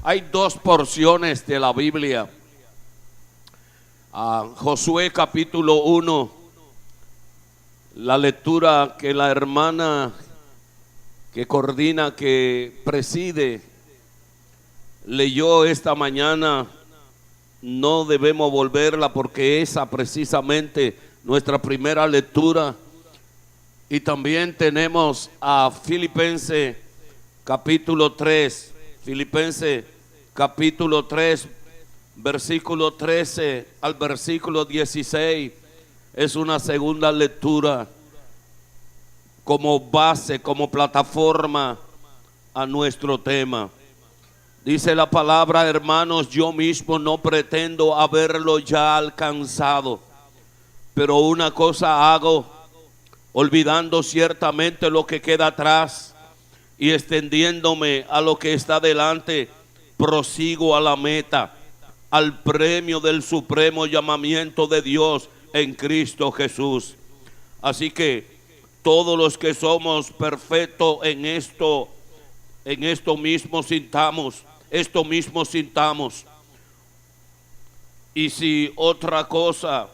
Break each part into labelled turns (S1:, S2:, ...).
S1: Hay dos porciones de la Biblia. Josué capítulo 1, la lectura que la hermana que coordina, que preside, leyó esta mañana, no debemos volverla porque esa precisamente nuestra primera lectura. Y también tenemos a Filipenses capítulo 3, Filipenses capítulo 3, versículo 13 al versículo 16, es una segunda lectura como base, como plataforma a nuestro tema. Dice la palabra: hermanos, yo mismo no pretendo haberlo ya alcanzado, pero una cosa hago, olvidando ciertamente lo que queda atrás y extendiéndome a lo que está delante, prosigo a la meta, al premio del supremo llamamiento de Dios en Cristo Jesús. Así que todos los que somos perfectos en esto mismo sintamos. Y si otra cosa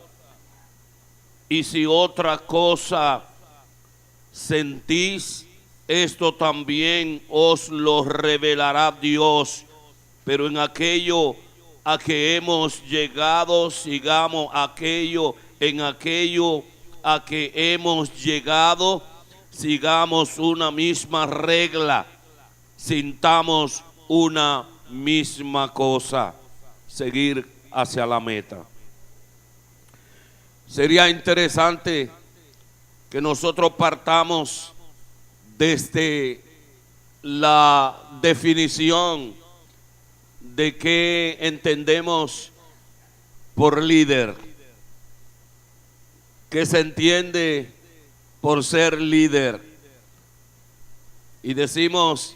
S1: sentís, esto también os lo revelará Dios. Pero en aquello a que hemos llegado, sigamos sigamos una misma regla, sintamos una misma cosa, seguir hacia la meta. Sería interesante que nosotros partamos desde la definición de qué entendemos por líder, qué se entiende por ser líder. Y decimos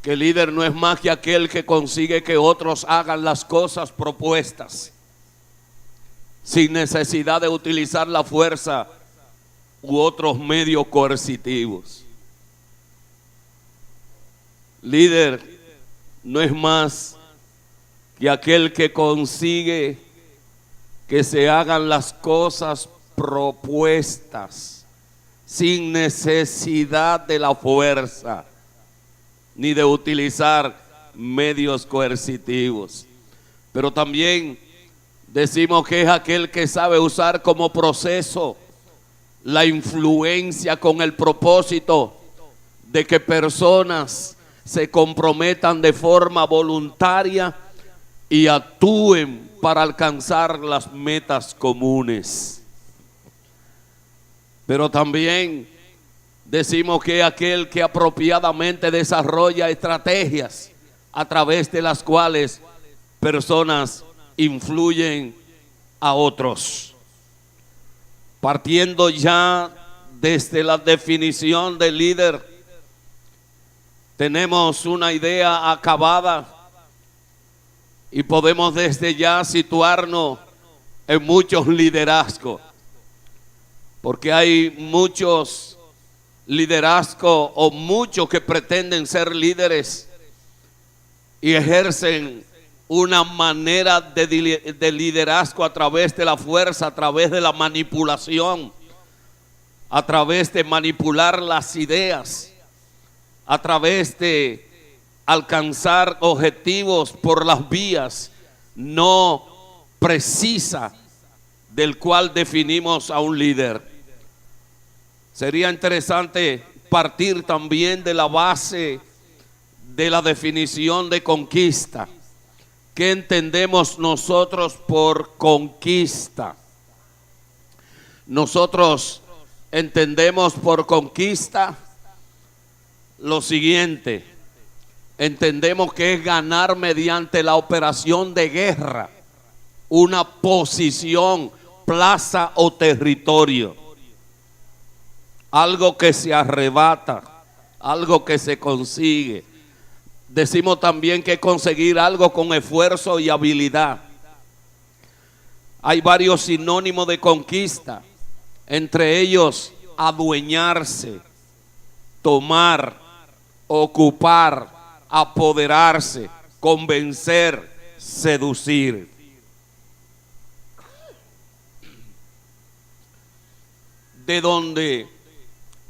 S1: que líder no es más que aquel que consigue que otros hagan las cosas propuestas sin necesidad de utilizar la fuerza u otros medios coercitivos. Líder no es más que aquel que consigue que se hagan las cosas propuestas sin necesidad de la fuerza ni de utilizar medios coercitivos. Pero también decimos que es aquel que sabe usar como proceso la influencia con el propósito de que personas se comprometan de forma voluntaria y actúen para alcanzar las metas comunes. Pero también decimos que es aquel que apropiadamente desarrolla estrategias a través de las cuales personas influyen a otros. Partiendo ya desde la definición de líder, tenemos una idea acabada y podemos desde ya situarnos en muchos liderazgos, porque hay muchos liderazgos o muchos que pretenden ser líderes y ejercen una manera de liderazgo a través de la fuerza, a través de la manipulación, a través de manipular las ideas, a través de alcanzar objetivos por las vías no precisas del cual definimos a un líder. Sería interesante partir también de la base de la definición de conquista. ¿Qué entendemos nosotros por conquista? Nosotros entendemos por conquista lo siguiente: entendemos que es ganar mediante la operación de guerra una posición, plaza o territorio, algo que se arrebata, algo que se consigue. Decimos también que conseguir algo con esfuerzo y habilidad. Hay varios sinónimos de conquista, entre ellos adueñarse, tomar, ocupar, apoderarse, convencer, seducir. De donde,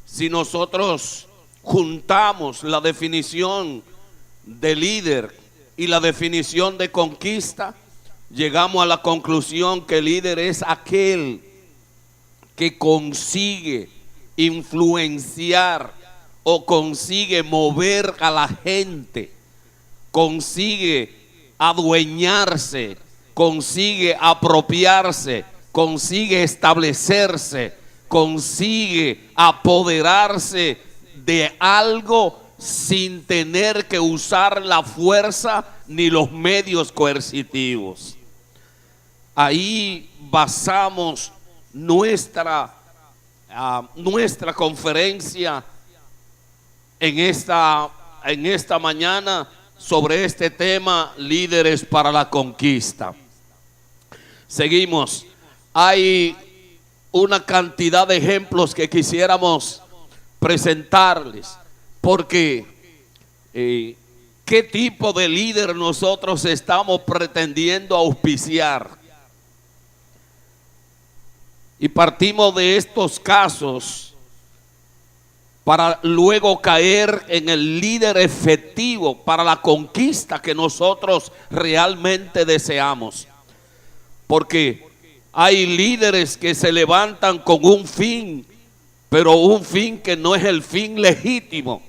S1: si nosotros juntamos la definición de líder y la definición de conquista, llegamos a la conclusión que el líder es aquel que consigue influenciar o consigue mover a la gente, consigue adueñarse, consigue apropiarse, consigue establecerse, consigue apoderarse de algo sin tener que usar la fuerza ni los medios coercitivos. Ahí basamos nuestra conferencia en esta mañana sobre este tema, líderes para la conquista. Seguimos. Hay una cantidad de ejemplos que quisiéramos presentarles, porque ¿qué tipo de líder nosotros estamos pretendiendo auspiciar? Y partimos de estos casos para luego caer en el líder efectivo para la conquista que nosotros realmente deseamos. Porque hay líderes que se levantan con un fin, pero un fin que no es el fin legítimo,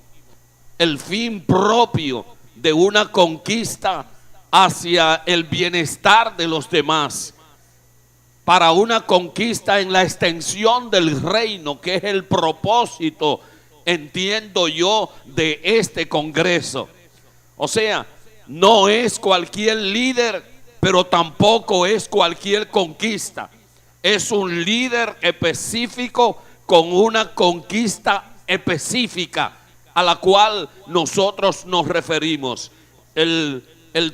S1: el fin propio de una conquista hacia el bienestar de los demás, para una conquista en la extensión del reino, que es el propósito, entiendo yo, de este congreso. O sea, no es cualquier líder, pero tampoco es cualquier conquista. Es un líder específico con una conquista específica a la cual nosotros nos referimos. El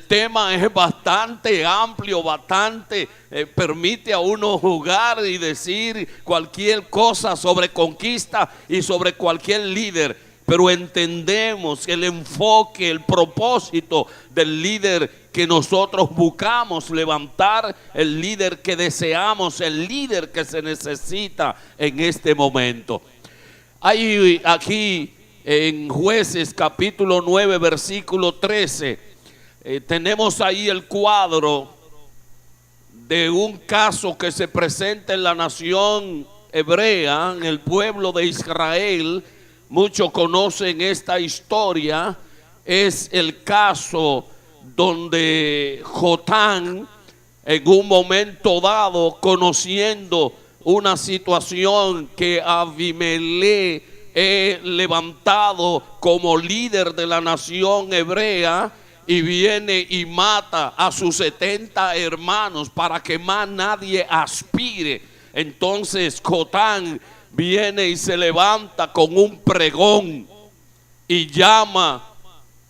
S1: tema es bastante amplio, bastante, permite a uno jugar y decir cualquier cosa sobre conquista y sobre cualquier líder, pero entendemos el enfoque, el propósito del líder que nosotros buscamos levantar, el líder que deseamos, el líder que se necesita en este momento. Hay aquí en Jueces capítulo 9 versículo 13, tenemos ahí el cuadro de un caso que se presenta en la nación hebrea, en el pueblo de Israel. Muchos conocen esta historia. Es el caso donde Jotán, en un momento dado, conociendo una situación que Abimelech levantado como líder de la nación hebrea, y viene y mata a sus 70 hermanos para que más nadie aspire. Entonces Jotán viene y se levanta con un pregón y llama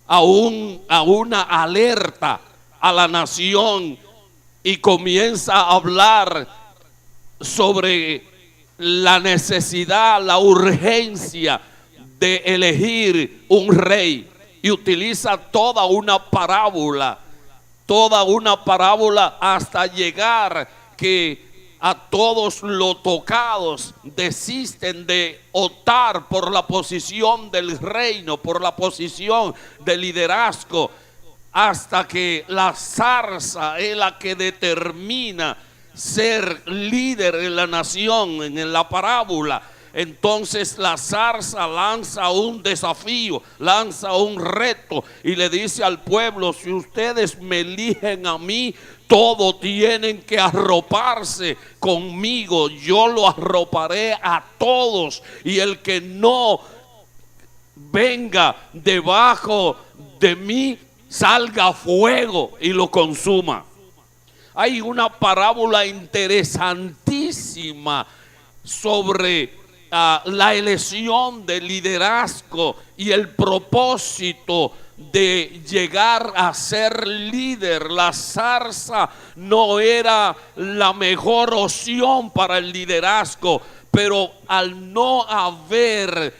S1: a una alerta a la nación y comienza a hablar sobre la necesidad, la urgencia de elegir un rey. Y utiliza toda una parábola hasta llegar que a todos los tocados desisten de optar por la posición del reino, por la posición del liderazgo, hasta que la zarza es la que determina ser líder en la nación, en la parábola. Entonces la zarza lanza un desafío, lanza un reto y le dice al pueblo: si ustedes me eligen a mí, todos tienen que arroparse conmigo, yo lo arroparé a todos, y el que no venga debajo de mí, salga fuego y lo consuma. Hay una parábola interesantísima sobre la elección del liderazgo y el propósito de llegar a ser líder. La zarza no era la mejor opción para el liderazgo, pero al no haber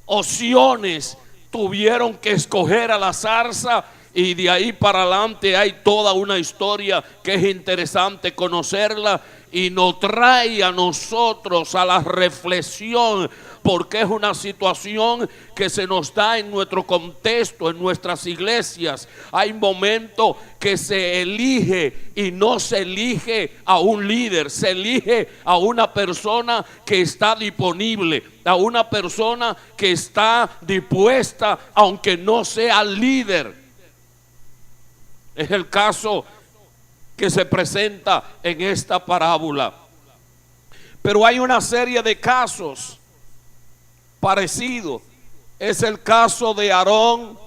S1: opciones, tuvieron que escoger a la zarza, y de ahí para adelante hay toda una historia que es interesante conocerla y nos trae a nosotros a la reflexión, porque es una situación que se nos da en nuestro contexto, en nuestras iglesias. Hay momentos que se elige y no se elige a un líder, se elige a una persona que está disponible, a una persona que está dispuesta, aunque no sea líder. Es el caso que se presenta en esta parábola. Pero hay una serie de casos parecidos. Es el caso de Aarón,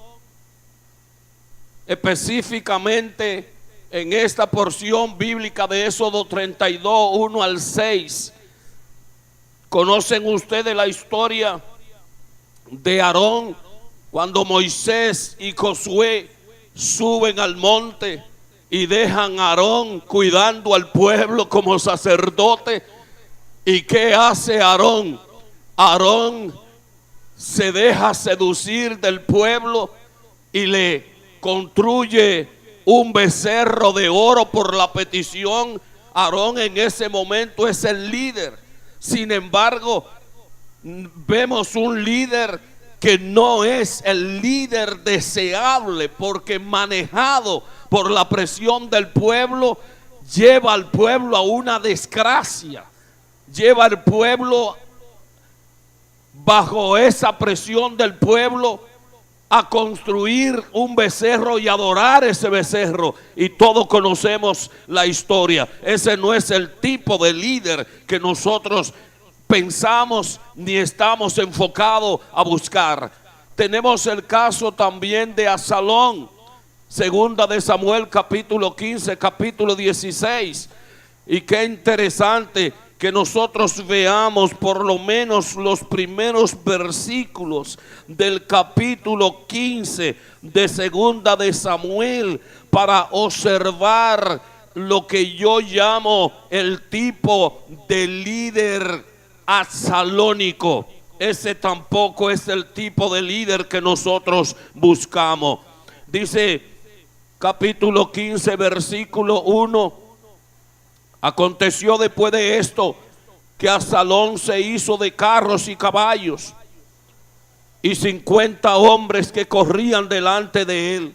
S1: específicamente en esta porción bíblica de Éxodo 32, 1 al 6. ¿Conocen ustedes la historia de Aarón cuando Moisés y Josué suben al monte y dejan a Aarón cuidando al pueblo como sacerdote? ¿Y qué hace Aarón? Aarón se deja seducir del pueblo y le construye un becerro de oro por la petición. Aarón en ese momento es el líder. Sin embargo, vemos un líder que no es el líder deseable, porque manejado por la presión del pueblo, lleva al pueblo a una desgracia, lleva al pueblo bajo esa presión del pueblo a construir un becerro y adorar ese becerro, y todos conocemos la historia. Ese no es el tipo de líder que nosotros pensamos ni estamos enfocados a buscar. Tenemos el caso también de Absalón, segunda de Samuel capítulo 15, capítulo 16. Y qué interesante que nosotros veamos por lo menos los primeros versículos del capítulo 15 de segunda de Samuel para observar lo que yo llamo el tipo de líder absalónico. Ese tampoco es el tipo de líder que nosotros buscamos. Dice capítulo 15 versículo 1: aconteció después de esto que Absalón se hizo de carros y caballos y 50 hombres que corrían delante de él.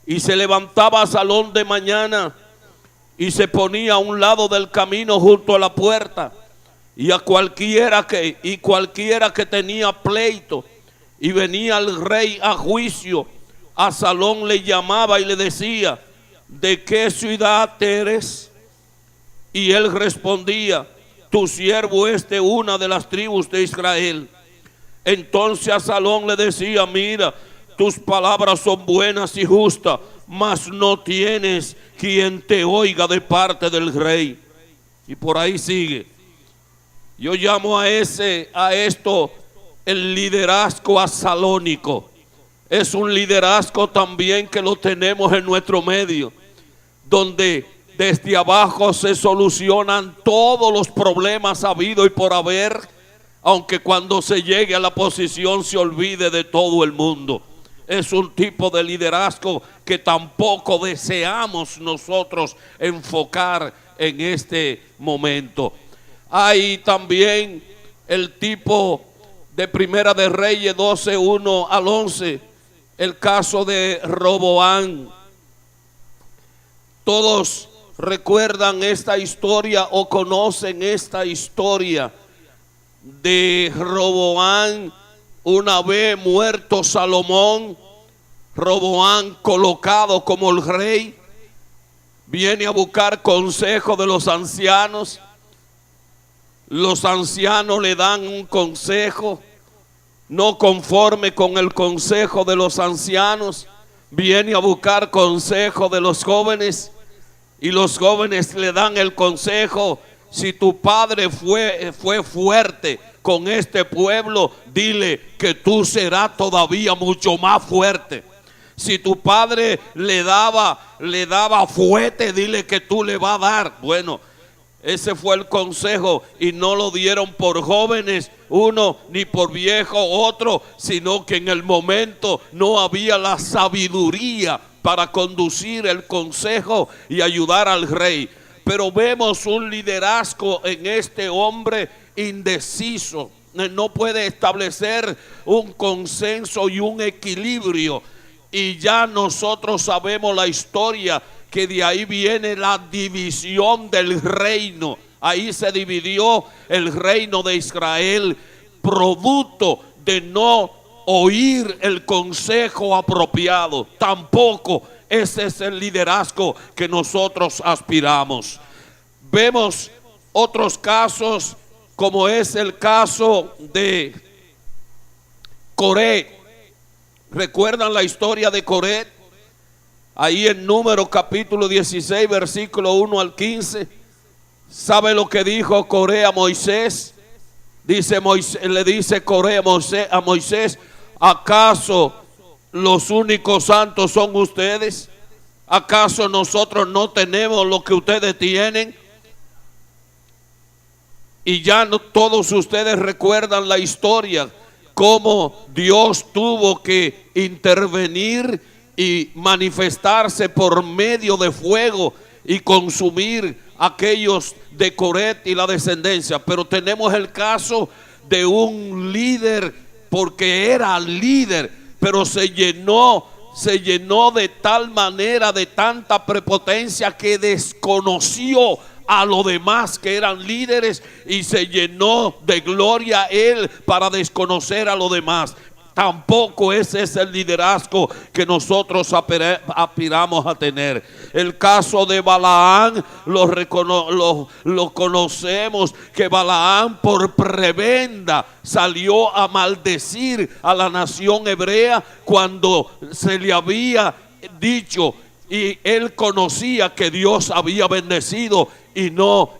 S1: Y se levantaba Absalón de mañana y se ponía a un lado del camino junto a la puerta, y cualquiera que tenía pleito y venía el rey a juicio, Absalón le llamaba y le decía: ¿de qué ciudad eres? Y él respondía: tu siervo es de una de las tribus de Israel. Entonces Absalón le decía: mira, tus palabras son buenas y justas, mas no tienes quien te oiga de parte del rey. Y por ahí sigue. Yo llamo a esto el liderazgo absalónico. Es un liderazgo también que lo tenemos en nuestro medio, donde desde abajo se solucionan todos los problemas habidos y por haber, aunque cuando se llegue a la posición se olvide de todo el mundo. Es un tipo de liderazgo que tampoco deseamos nosotros enfocar en este momento. Hay también el tipo de Primera de Reyes 12, 1 al 11, el caso de Roboán. Todos recuerdan esta historia o conocen esta historia de Roboán. Una vez muerto Salomón, Roboán colocado como el rey, viene a buscar consejo de los ancianos. Los ancianos le dan un consejo, no conforme con el consejo de los ancianos, viene a buscar consejo de los jóvenes, y los jóvenes le dan el consejo: si tu padre fue fuerte con este pueblo, dile que tú serás todavía mucho más fuerte. Si tu padre le daba fuerte, dile que tú le vas a dar. Bueno, Ese fue el consejo, y no lo dieron por jóvenes uno, ni por viejo otro, sino que en el momento no había la sabiduría para conducir el consejo y ayudar al rey. Pero vemos un liderazgo en este hombre indeciso. No puede establecer un consenso y un equilibrio. Y ya nosotros sabemos la historia, que de ahí viene la división del reino. Ahí se dividió el reino de Israel, producto de no oír el consejo apropiado. Tampoco ese es el liderazgo que nosotros aspiramos. Vemos otros casos, como es el caso de Coré. ¿Recuerdan la historia de Coré? Ahí en Números capítulo 16, versículo 1 al 15. ¿Sabe lo que dijo Coré a Moisés? Le dice Coré a Moisés: ¿acaso los únicos santos son ustedes? ¿Acaso nosotros no tenemos lo que ustedes tienen? Y ya no todos ustedes recuerdan la historia, cómo Dios tuvo que intervenir y manifestarse por medio de fuego y consumir aquellos de Coret y la descendencia. Pero tenemos el caso de un líder, porque era líder, pero se llenó de tal manera, de tanta prepotencia, que desconoció a los demás que eran líderes, y se llenó de gloria él para desconocer a los demás. Tampoco ese es el liderazgo que nosotros aspiramos a tener. El caso de Balaam lo conocemos, que Balaam por prebenda salió a maldecir a la nación hebrea cuando se le había dicho, y él conocía que Dios había bendecido, y no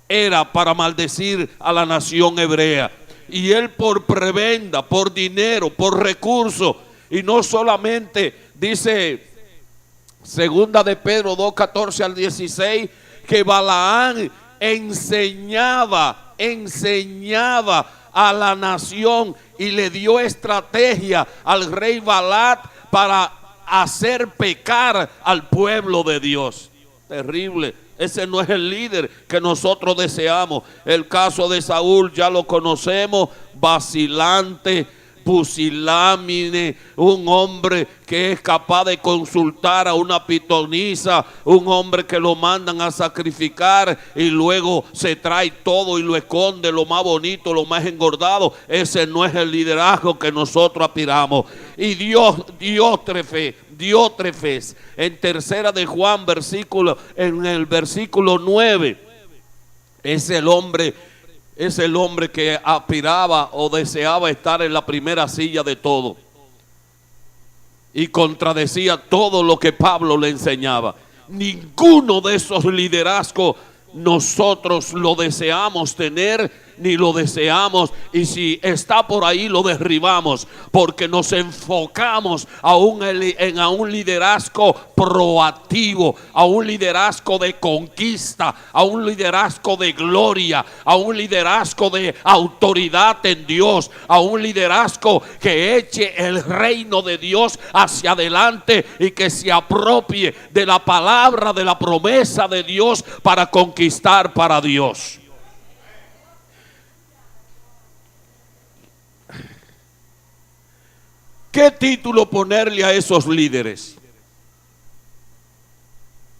S1: era para maldecir a la nación hebrea. Y él por prebenda, por dinero, por recursos, y no solamente, dice segunda de Pedro 2, 14 al 16, que Balaam enseñaba a la nación y le dio estrategia al rey Balac para hacer pecar al pueblo de Dios. Terrible. Ese no es el líder que nosotros deseamos. El caso de Saúl ya lo conocemos: vacilante, pusilánime, un hombre que es capaz de consultar a una pitonisa, un hombre que lo mandan a sacrificar y luego se trae todo y lo esconde, lo más bonito, lo más engordado. Ese no es el liderazgo que nosotros aspiramos. Y Diótrefes, en tercera de Juan, en el versículo 9, es el hombre que aspiraba o deseaba estar en la primera silla de todo, y contradecía todo lo que Pablo le enseñaba. Ninguno de esos liderazgos nosotros lo deseamos tener, ni lo deseamos, y si está por ahí lo derribamos, porque nos enfocamos a un liderazgo proactivo, a un liderazgo de conquista, a un liderazgo de gloria, a un liderazgo de autoridad en Dios, a un liderazgo que eche el reino de Dios hacia adelante y que se apropie de la palabra, de la promesa de Dios para conquistar para Dios. ¿Qué título ponerle a esos líderes?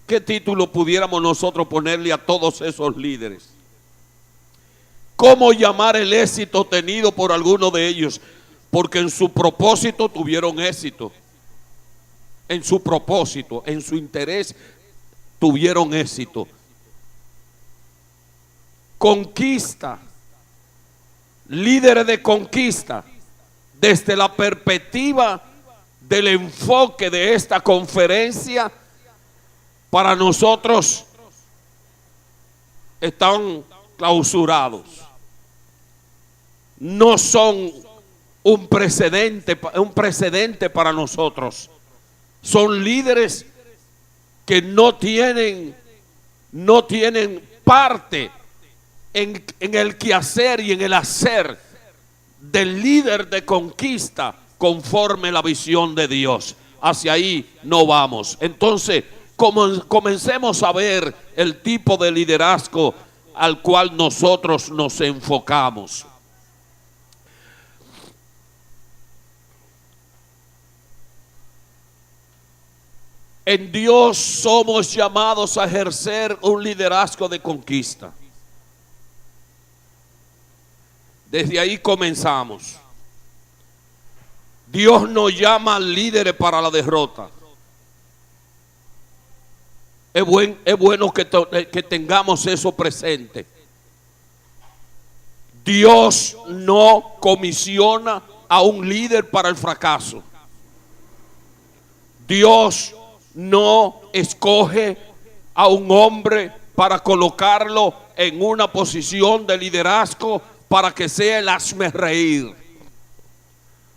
S1: ¿Qué título pudiéramos nosotros ponerle a todos esos líderes? ¿Cómo llamar el éxito tenido por alguno de ellos? Porque en su propósito tuvieron éxito. En su propósito, en su interés, tuvieron éxito. Conquista. Líderes de conquista. Desde la perspectiva del enfoque de esta conferencia, para nosotros están clausurados. No son un precedente para nosotros. Son líderes que no tienen parte en el quehacer y en el hacer del líder de conquista conforme la visión de Dios. Hacia ahí no vamos. Entonces, comencemos a ver el tipo de liderazgo al cual nosotros nos enfocamos. En Dios somos llamados a ejercer un liderazgo de conquista. Desde ahí comenzamos. Dios nos llama líderes para la derrota. Es bueno que tengamos eso presente. Dios no comisiona a un líder para el fracaso. Dios no escoge a un hombre para colocarlo en una posición de liderazgo para que sea el hazmerreír.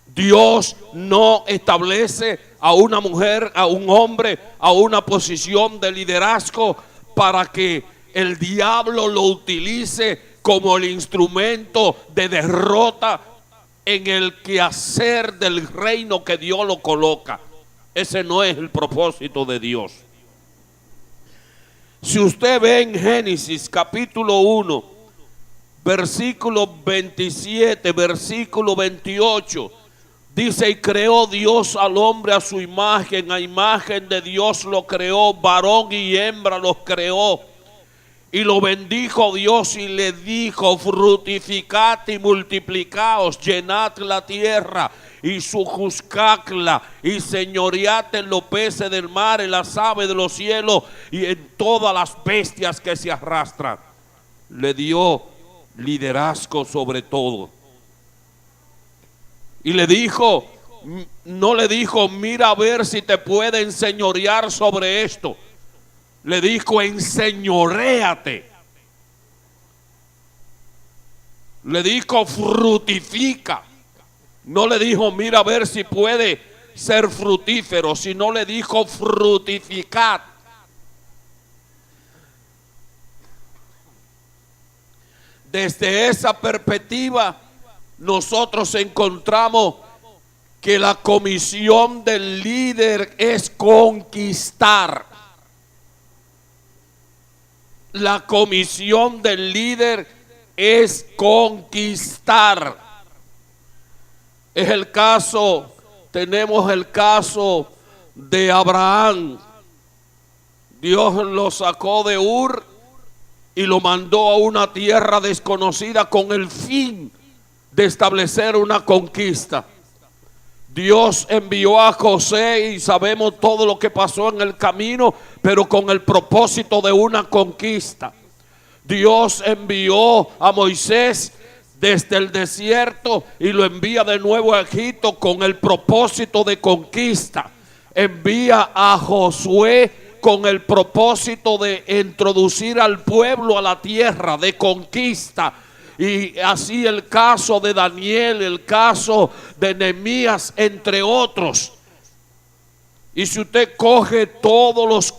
S1: Dios no establece a una mujer, a un hombre, a una posición de liderazgo para que el diablo lo utilice como el instrumento de derrota en el quehacer del reino que Dios lo coloca. Ese no es el propósito de Dios. Si usted ve en Génesis capítulo 1, versículo 27, versículo 28, dice: y creó Dios al hombre a su imagen, a imagen de Dios lo creó, varón y hembra los creó. Y lo bendijo Dios y le dijo: fructificad y multiplicaos, llenad la tierra y sojuzgadla, y señoread en los peces del mar, en las aves de los cielos y en todas las bestias que se arrastran. Le dio liderazgo sobre todo. Y le dijo, no le dijo: mira a ver si te puede enseñorear sobre esto. Le dijo: enseñoréate. Le dijo: fructifica. No le dijo: mira a ver si puede ser fructífero, sino le dijo: fructificad. Desde esa perspectiva, nosotros encontramos que la comisión del líder es conquistar. La comisión del líder es conquistar. Es el caso, tenemos el caso de Abraham. Dios lo sacó de Ur y lo mandó a una tierra desconocida con el fin de establecer una conquista. Dios envió a José y sabemos todo lo que pasó en el camino, pero con el propósito de una conquista. Dios envió a Moisés desde el desierto y lo envía de nuevo a Egipto con el propósito de conquista. Envía a Josué con el propósito de introducir al pueblo a la tierra de conquista. Y así el caso de Daniel, el caso de Nehemías, entre otros. Y si usted coge todos los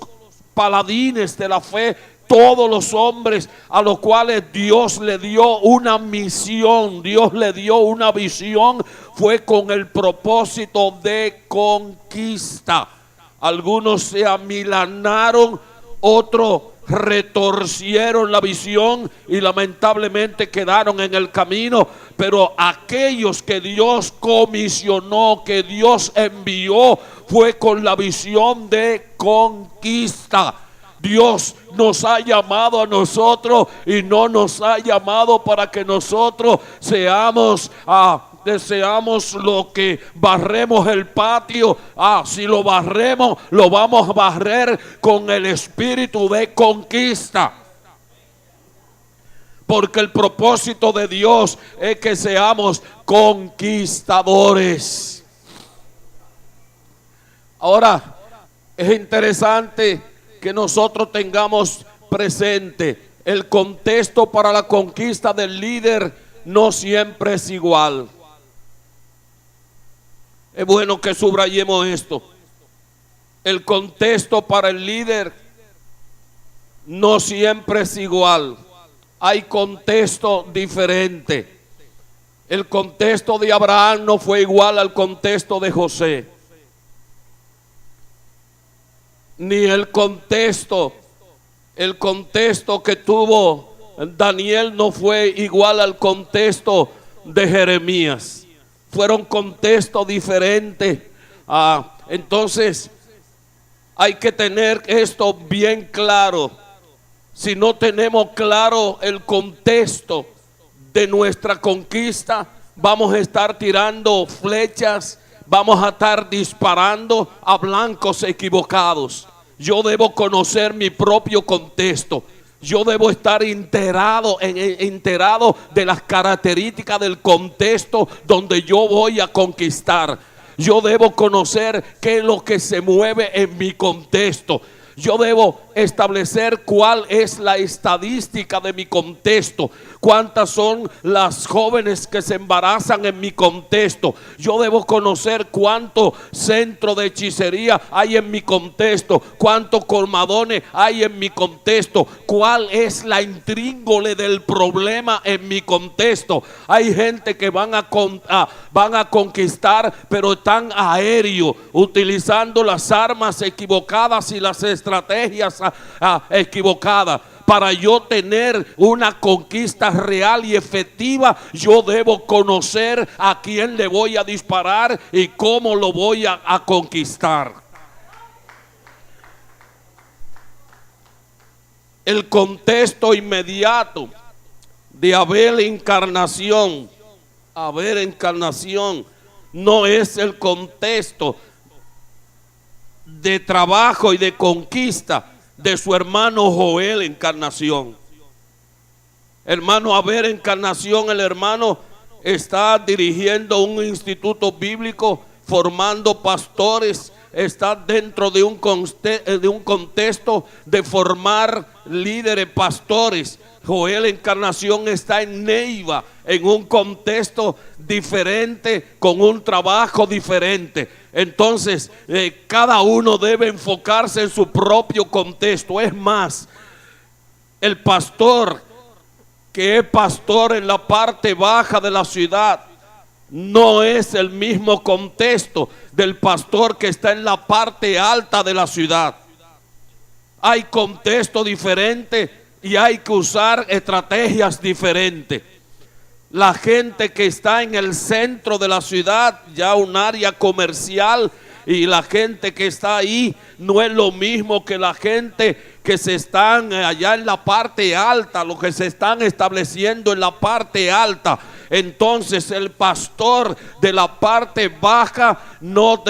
S1: paladines de la fe, todos los hombres a los cuales Dios le dio una misión, Dios le dio una visión, fue con el propósito de conquista. Algunos se amilanaron, otros retorcieron la visión y lamentablemente quedaron en el camino. Pero aquellos que Dios comisionó, que Dios envió, fue con la visión de conquista. Dios nos ha llamado a nosotros y no nos ha llamado para que nosotros deseamos lo que barremos el patio. Si lo barremos, lo vamos a barrer con el espíritu de conquista. Porque el propósito de Dios es que seamos conquistadores. Ahora, es interesante que nosotros tengamos presente el contexto para la conquista del líder no siempre es igual. Es bueno que subrayemos esto. El contexto para el líder no siempre es igual. Hay contexto diferente. El contexto de Abraham no fue igual al contexto de José. Ni el contexto que tuvo Daniel no fue igual al contexto de Jeremías. Fueron contextos diferentes. Entonces hay que tener esto bien claro. Si no tenemos claro el contexto de nuestra conquista, vamos a estar tirando flechas, vamos a estar disparando a blancos equivocados. Yo debo conocer mi propio contexto. Yo debo estar enterado de las características del contexto donde yo voy a conquistar. Yo debo conocer qué es lo que se mueve en mi contexto. Yo debo establecer cuál es la estadística de mi contexto. Cuántas son las jóvenes que se embarazan en mi contexto. Yo debo conocer cuánto centro de hechicería hay en mi contexto. Cuántos colmadones hay en mi contexto. Cuál es la intríngole del problema en mi contexto. Hay gente que van a conquistar, pero están aéreos, utilizando las armas equivocadas y las estrategias equivocadas. Para yo tener una conquista real y efectiva, yo debo conocer a quién le voy a disparar y cómo lo voy a conquistar. El contexto inmediato de Abel encarnación no es el contexto de trabajo y de conquista de su hermano Joel encarnación. Hermano Abel encarnación, el hermano está dirigiendo un instituto bíblico, formando pastores, está dentro de un contexto de formar líderes pastores. Joel encarnación está en Neiva, en un contexto diferente, con un trabajo diferente. Entonces cada uno debe enfocarse en su propio contexto. Es más, el pastor que es pastor en la parte baja de la ciudad no es el mismo contexto del pastor que está en la parte alta de la ciudad. Hay contexto diferente y hay que usar estrategias diferentes. La gente que está en el centro de la ciudad, ya un área comercial, y la gente que está ahí no es lo mismo que la gente que se están allá en la parte alta, los que se están estableciendo en la parte alta. Entonces el pastor de la parte baja no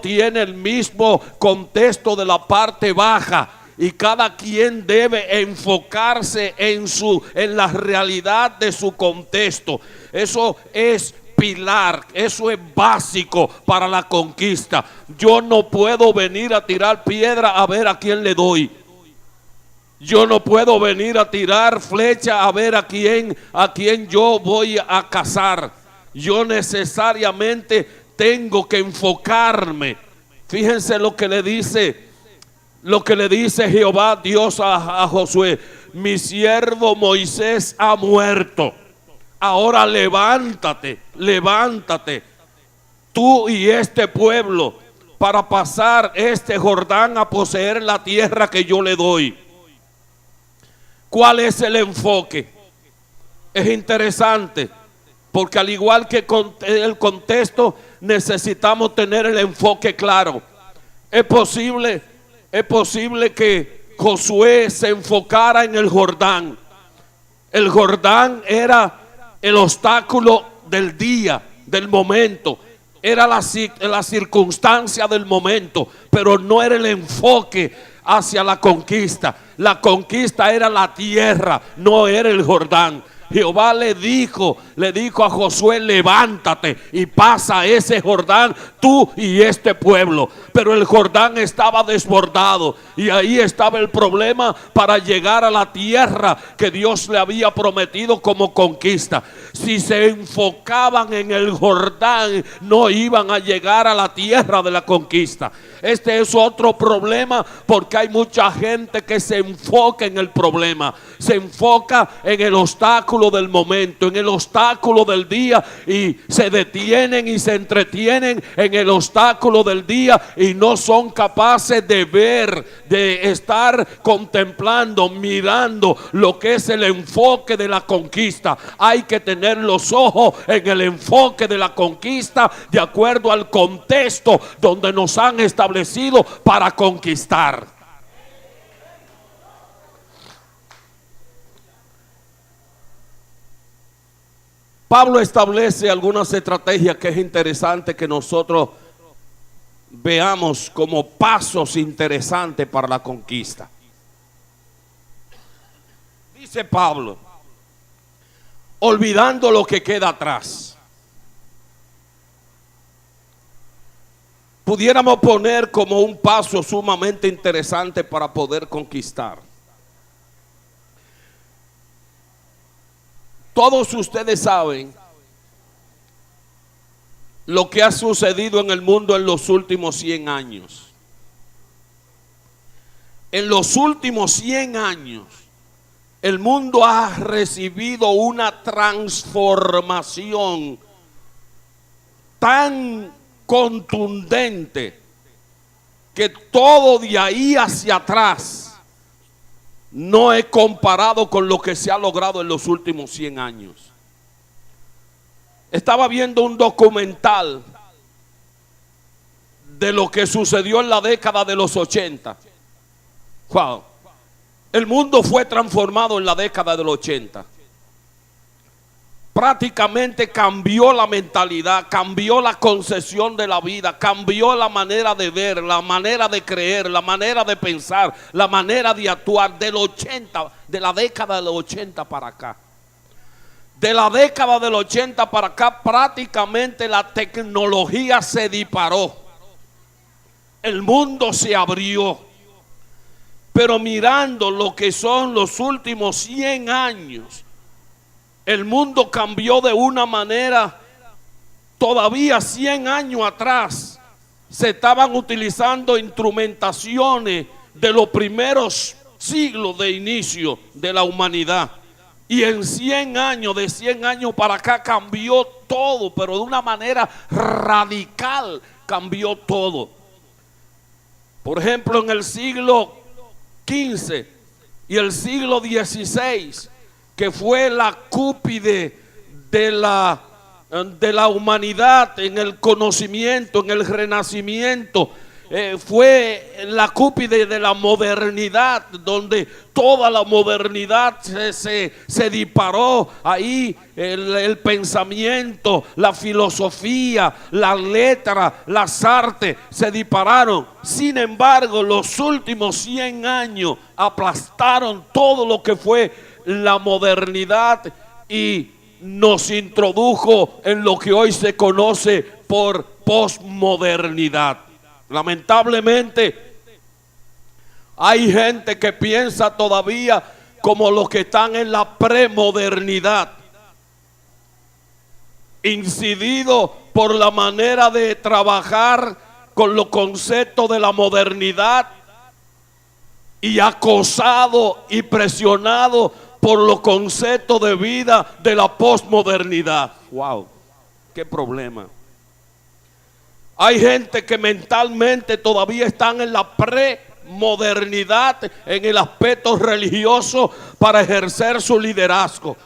S1: tiene el mismo contexto de la parte baja. Y cada quien debe enfocarse en la realidad de su contexto. Eso es pilar, eso es básico para la conquista. Yo no puedo venir a tirar piedra a ver a quién le doy. Yo no puedo venir a tirar flecha a ver a quién yo voy a cazar. Yo necesariamente tengo que enfocarme. Fíjense lo que le dice Jehová Dios a Josué: mi siervo Moisés ha muerto. Ahora levántate, tú y este pueblo, para pasar este Jordán a poseer la tierra que yo le doy. ¿Cuál es el enfoque? Es interesante, porque al igual que el contexto, necesitamos tener el enfoque claro. Es posible que Josué se enfocara en el Jordán. El Jordán era el obstáculo del día, del momento. Era la circunstancia del momento, pero no era el enfoque hacia la conquista. La conquista era la tierra, no era el Jordán. Jehová le dijo a Josué: levántate y pasa ese Jordán, tú y este pueblo. Pero el Jordán estaba desbordado, y ahí estaba el problema para llegar a la tierra que Dios le había prometido como conquista. Si se enfocaban en el Jordán, no iban a llegar a la tierra de la conquista. Este es otro problema, porque hay mucha gente que se enfoca en el problema, se enfoca en el obstáculo del momento, en el obstáculo del día, y se detienen y se entretienen en el obstáculo del día, y no son capaces de ver, de estar contemplando, mirando lo que es el enfoque de la conquista. Hay que tener los ojos en el enfoque de la conquista, de acuerdo al contexto donde nos han establecido para conquistar. Pablo establece algunas estrategias que es interesante que nosotros veamos como pasos interesantes para la conquista. Dice Pablo: olvidando lo que queda atrás. Pudiéramos poner como un paso sumamente interesante para poder conquistar. Todos ustedes saben lo que ha sucedido en el mundo en los últimos 100 años. En los últimos 100 años, el mundo ha recibido una transformación tan contundente que todo de ahí hacia atrás no es comparado con lo que se ha logrado en los últimos 100 años. Estaba viendo un documental de lo que sucedió en la década de los 80. Wow. El mundo fue transformado en la década del 80. Prácticamente cambió la mentalidad, cambió la concepción de la vida, cambió la manera de ver, la manera de creer, la manera de pensar, la manera de actuar de la década del 80 para acá. De la década del 80 para acá, prácticamente la tecnología se disparó. El mundo se abrió. Pero mirando lo que son los últimos 100 años, el mundo cambió de una manera. Todavía 100 años atrás se estaban utilizando instrumentaciones de los primeros siglos de inicio de la humanidad. Y en 100 años, de 100 años para acá cambió todo, pero de una manera radical cambió todo. Por ejemplo, en el siglo XV y el siglo XVI, que fue la cúspide de la humanidad en el conocimiento, en el renacimiento, fue la cúspide de la modernidad, donde toda la modernidad se disparó ahí. El pensamiento, la filosofía, las letras, las artes se dispararon. Sin embargo, los últimos 100 años aplastaron todo lo que fue la modernidad y nos introdujo en lo que hoy se conoce por posmodernidad. Lamentablemente, hay gente que piensa todavía como los que están en la premodernidad, incidido por la manera de trabajar con los conceptos de la modernidad y acosado y presionado por los conceptos de vida de la posmodernidad. Wow, qué problema. Hay gente que mentalmente todavía están en la premodernidad en el aspecto religioso para ejercer su liderazgo.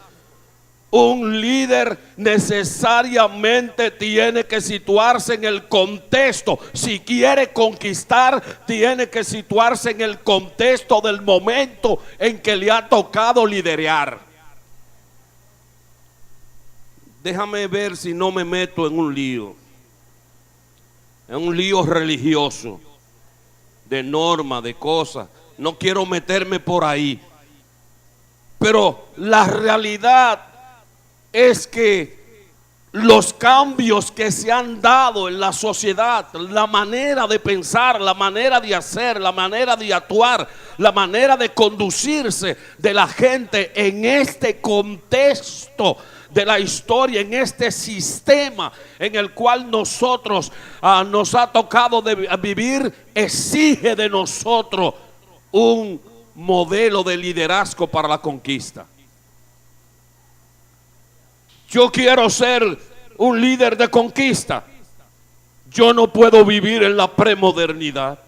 S1: Un líder necesariamente tiene que situarse en el contexto. Si quiere conquistar, tiene que situarse en el contexto del momento en que le ha tocado liderar. Déjame ver si no me meto en un lío religioso, de norma, de cosas. No quiero meterme por ahí. Pero la realidad es que los cambios que se han dado en la sociedad, la manera de pensar, la manera de hacer, la manera de actuar, la manera de conducirse de la gente en este contexto de la historia, en este sistema en el cual nosotros nos ha tocado vivir, exige de nosotros un modelo de liderazgo para la conquista. Yo quiero ser un líder de conquista. Yo no puedo vivir en la premodernidad,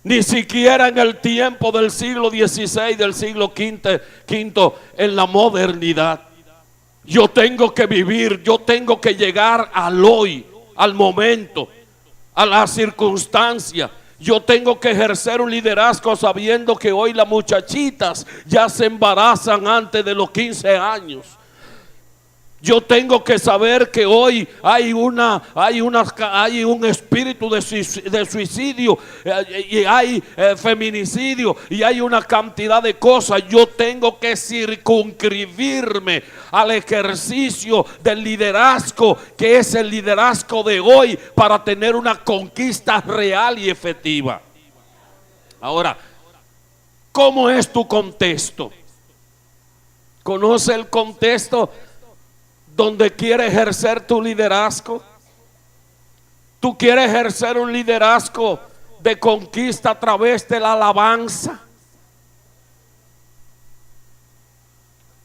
S1: ni siquiera en el tiempo del siglo XVI, del siglo V, en la modernidad. Yo tengo que vivir, yo tengo que llegar al hoy, al momento, a la circunstancia. Yo tengo que ejercer un liderazgo sabiendo que hoy las muchachitas ya se embarazan antes de los 15 años. Yo tengo que saber que hoy hay un espíritu de suicidio y hay feminicidio y hay una cantidad de cosas. Yo tengo que circunscribirme al ejercicio del liderazgo, que es el liderazgo de hoy, para tener una conquista real y efectiva. Ahora, ¿cómo es tu contexto? ¿Conoce el contexto donde quieres ejercer tu liderazgo? ¿Tú quieres ejercer un liderazgo de conquista a través de la alabanza?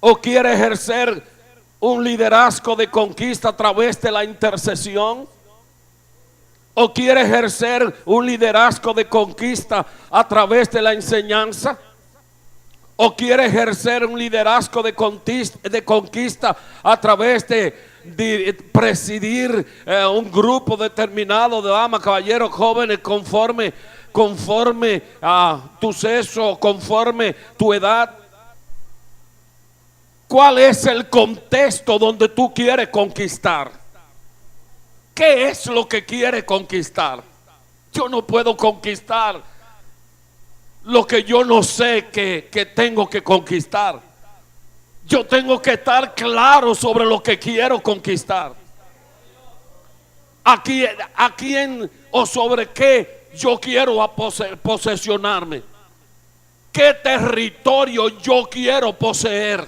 S1: ¿O quieres ejercer un liderazgo de conquista a través de la intercesión? ¿O quieres ejercer un liderazgo de conquista a través de la enseñanza? ¿O quiere ejercer un liderazgo de conquista a través de presidir un grupo determinado de damas, caballeros, jóvenes, conforme a tu sexo, conforme tu edad? ¿Cuál es el contexto donde tú quieres conquistar? ¿Qué es lo que quieres conquistar? Yo no puedo conquistar lo que yo no sé que tengo que conquistar. Yo tengo que estar claro sobre lo que quiero conquistar. ¿A quién o sobre qué yo quiero posesionarme? ¿Qué territorio yo quiero poseer?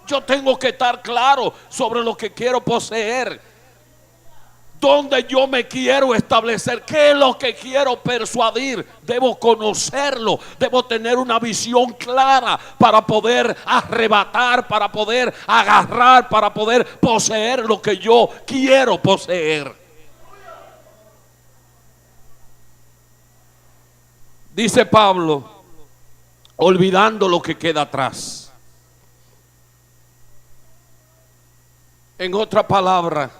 S1: Yo tengo que estar claro sobre lo que quiero poseer. ¿Dónde yo me quiero establecer? ¿Qué es lo que quiero persuadir? Debo conocerlo, debo tener una visión clara para poder arrebatar, para poder agarrar, para poder poseer lo que yo quiero poseer. Dice Pablo, olvidando lo que queda atrás. En otra palabra,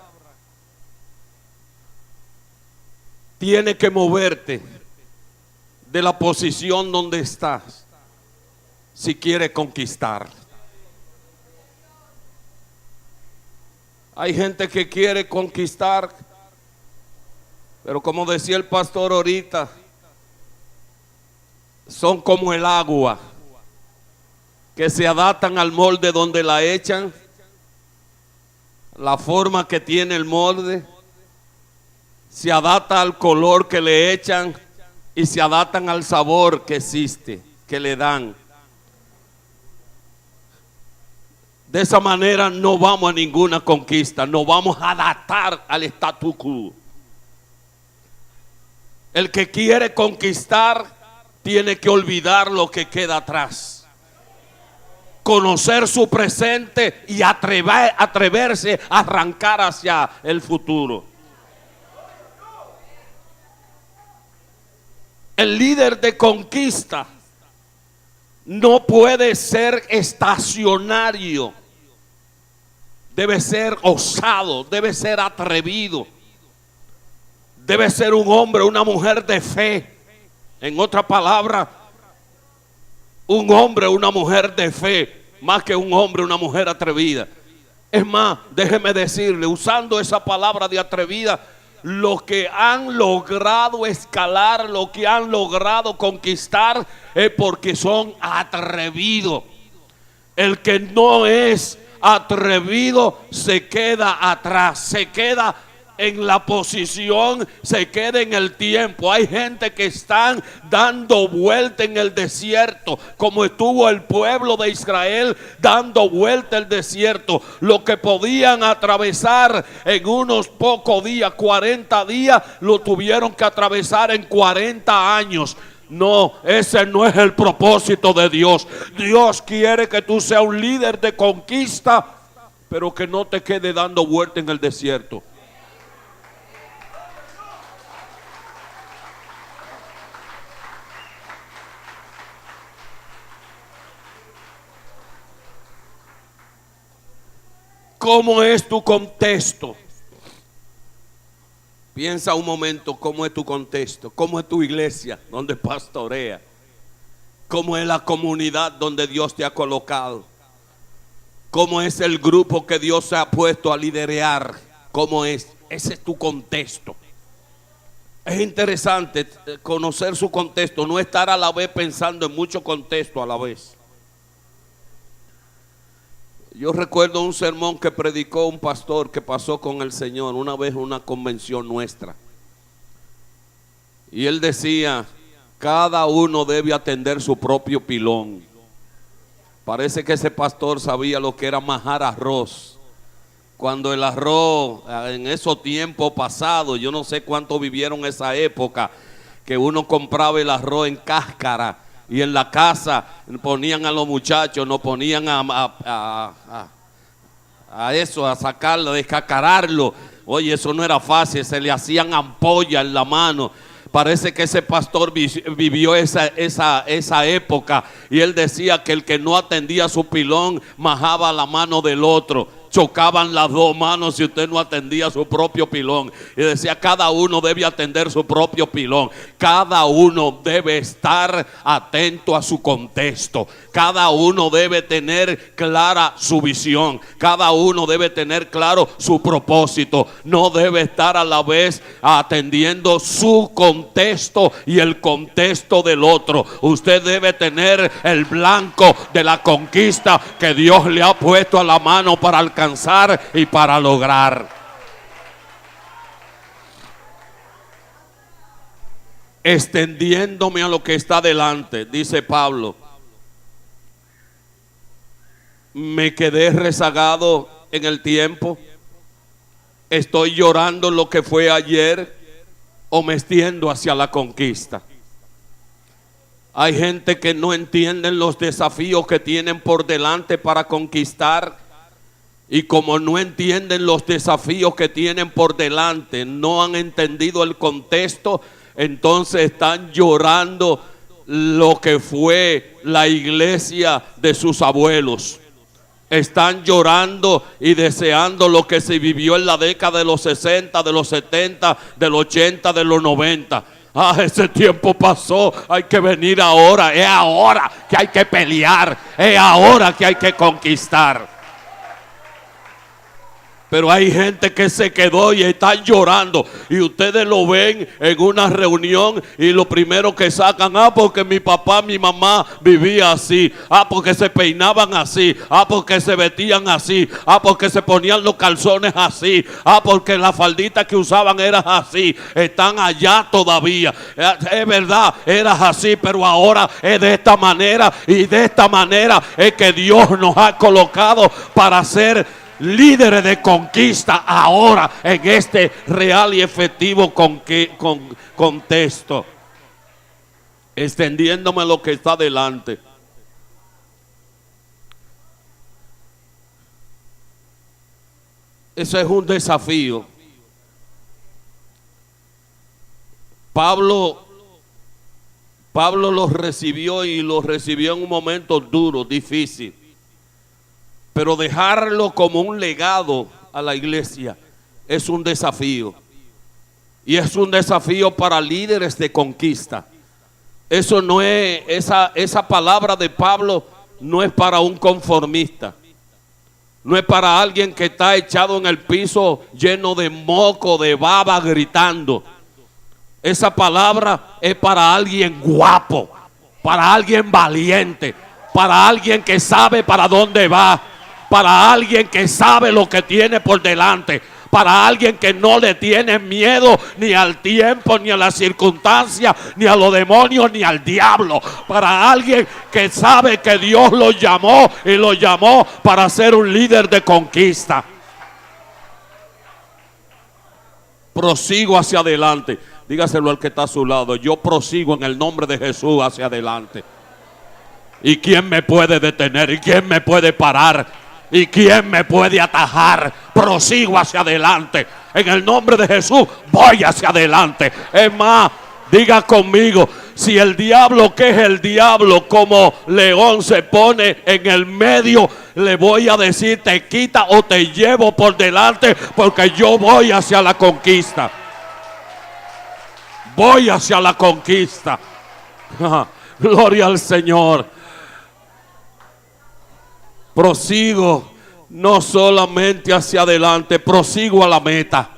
S1: tiene que moverte de la posición donde estás si quieres conquistar. Hay gente que quiere conquistar, pero como decía el pastor ahorita, son como el agua, que se adaptan al molde donde la echan, la forma que tiene el molde, se adapta al color que le echan y se adaptan al sabor que existe, que le dan. De esa manera no vamos a ninguna conquista, no vamos a adaptar al statu quo. El que quiere conquistar tiene que olvidar lo que queda atrás, conocer su presente y atreverse a arrancar hacia el futuro. El líder de conquista no puede ser estacionario. Debe ser osado, debe ser atrevido. Debe ser un hombre, una mujer de fe. En otra palabra, un hombre, una mujer de fe, más que un hombre, una mujer atrevida. Es más, déjeme decirle, usando esa palabra de atrevida, los que han logrado escalar, lo que han logrado conquistar, es porque son atrevidos. El que no es atrevido se queda atrás, se queda en la posición, se queda en el tiempo. Hay gente que están dando vuelta en el desierto, como estuvo el pueblo de Israel dando vuelta el desierto. Lo que podían atravesar en unos pocos días, 40 días, lo tuvieron que atravesar en 40 años. No, ese no es el propósito de Dios. Dios quiere que tú seas un líder de conquista, pero que no te quede dando vuelta en el desierto. ¿Cómo es tu contexto? Piensa un momento, ¿cómo es tu contexto? ¿Cómo es tu iglesia donde pastorea? ¿Cómo es la comunidad donde Dios te ha colocado? ¿Cómo es el grupo que Dios se ha puesto a liderar? ¿Cómo es? Ese es tu contexto. Es interesante conocer su contexto, no estar a la vez pensando en mucho contexto a la vez. Yo recuerdo un sermón que predicó un pastor que pasó con el Señor una vez en una convención nuestra. Y él decía, cada uno debe atender su propio pilón. Parece que ese pastor sabía lo que era majar arroz. Cuando el arroz, en esos tiempos pasados, yo no sé cuánto vivieron esa época, que uno compraba el arroz en cáscara. Y en la casa ponían a los muchachos, nos ponían a eso, a sacarlo, a descacararlo. Oye, eso no era fácil, se le hacían ampollas en la mano. Parece que ese pastor vivió esa época. Y él decía que el que no atendía su pilón majaba la mano del otro. Chocaban las dos manos si usted no atendía su propio pilón. Y decía, cada uno debe atender su propio pilón. Cada uno debe estar atento a su contexto. Cada uno debe tener clara su visión. Cada uno debe tener claro su propósito. No debe estar a la vez atendiendo su contexto y el contexto del otro. Usted debe tener el blanco de la conquista que Dios le ha puesto a la mano para alcanzar y para lograr. Extendiéndome a lo que está delante, dice Pablo, me quedé rezagado en el tiempo, estoy llorando lo que fue ayer o me extiendo hacia la conquista. Hay gente que no entienden los desafíos que tienen por delante para conquistar. Y como no entienden los desafíos que tienen por delante, no han entendido el contexto, entonces están llorando lo que fue la iglesia de sus abuelos. Están llorando y deseando lo que se vivió en la década de los 60, de los 70, de los 80, de los 90. Ah, ese tiempo pasó, hay que venir ahora. Es ahora que hay que pelear, es ahora que hay que conquistar. Pero hay gente que se quedó y está llorando. Y ustedes lo ven en una reunión y lo primero que sacan, porque mi papá, mi mamá vivía así. Porque se peinaban así. Porque se vestían así. Porque se ponían los calzones así. Porque la faldita que usaban era así. Están allá todavía. Es verdad, eras así, pero ahora es de esta manera. Y de esta manera es que Dios nos ha colocado para ser líderes de conquista ahora en este real y efectivo contexto. Extendiéndome lo que está delante. Eso es un desafío. Pablo lo recibió y lo recibió en un momento duro, difícil. Pero dejarlo como un legado a la iglesia es un desafío. Y es un desafío para líderes de conquista. Eso no es, esa palabra de Pablo no es para un conformista. No es para alguien que está echado en el piso lleno de moco, de baba, gritando. Esa palabra es para alguien guapo, para alguien valiente, para alguien que sabe para dónde va, para alguien que sabe lo que tiene por delante, para alguien que no le tiene miedo ni al tiempo, ni a las circunstancias, ni a los demonios, ni al diablo. Para alguien que sabe que Dios lo llamó y lo llamó para ser un líder de conquista. Prosigo hacia adelante. Dígaselo al que está a su lado. Yo prosigo en el nombre de Jesús hacia adelante. ¿Y quién me puede detener? ¿Y quién me puede parar? ¿Y quién me puede atajar? Prosigo hacia adelante. En el nombre de Jesús voy hacia adelante. Es más, diga conmigo, si el diablo, que es el diablo, como león se pone en el medio, le voy a decir, te quita o te llevo por delante, porque yo voy hacia la conquista. Voy hacia la conquista. Gloria al Señor. Prosigo no solamente hacia adelante, prosigo a la meta.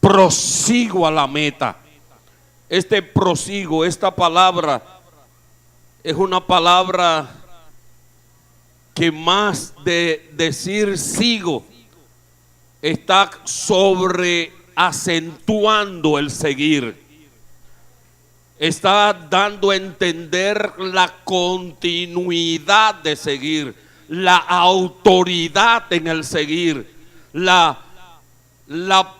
S1: Prosigo a la meta. Este prosigo, esta palabra, es una palabra que más de decir sigo, está sobre acentuando el seguir. Está dando a entender la continuidad de seguir, la autoridad en el seguir, la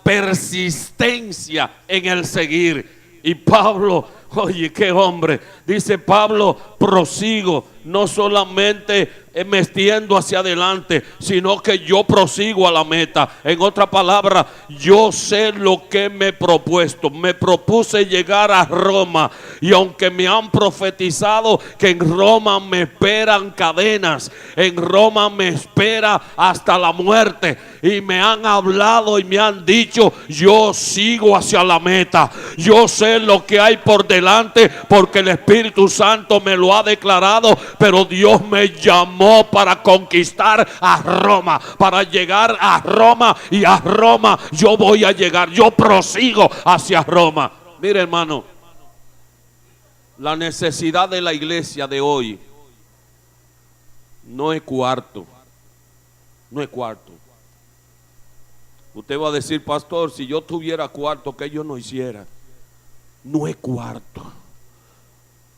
S1: persistencia en el seguir. Y Pablo, oye, qué hombre, dice Pablo, prosigo, no solamente me extiendo hacia adelante, sino que yo prosigo a la meta. En otra palabra, yo sé lo que me he propuesto. Me propuse llegar a Roma, y aunque me han profetizado que en Roma me esperan cadenas, en Roma me espera hasta la muerte, y me han hablado y me han dicho, yo sigo hacia la meta. Yo sé lo que hay por delante, porque el Espíritu Santo me lo ha declarado, pero Dios me llamó para conquistar a Roma, para llegar a Roma, y a Roma yo voy a llegar. Yo prosigo hacia Roma. Mire, hermano, la necesidad de la iglesia de hoy no es cuarto, no es cuarto. Usted va a decir, pastor, si yo tuviera cuarto, ¿qué yo no hiciera? No es cuarto.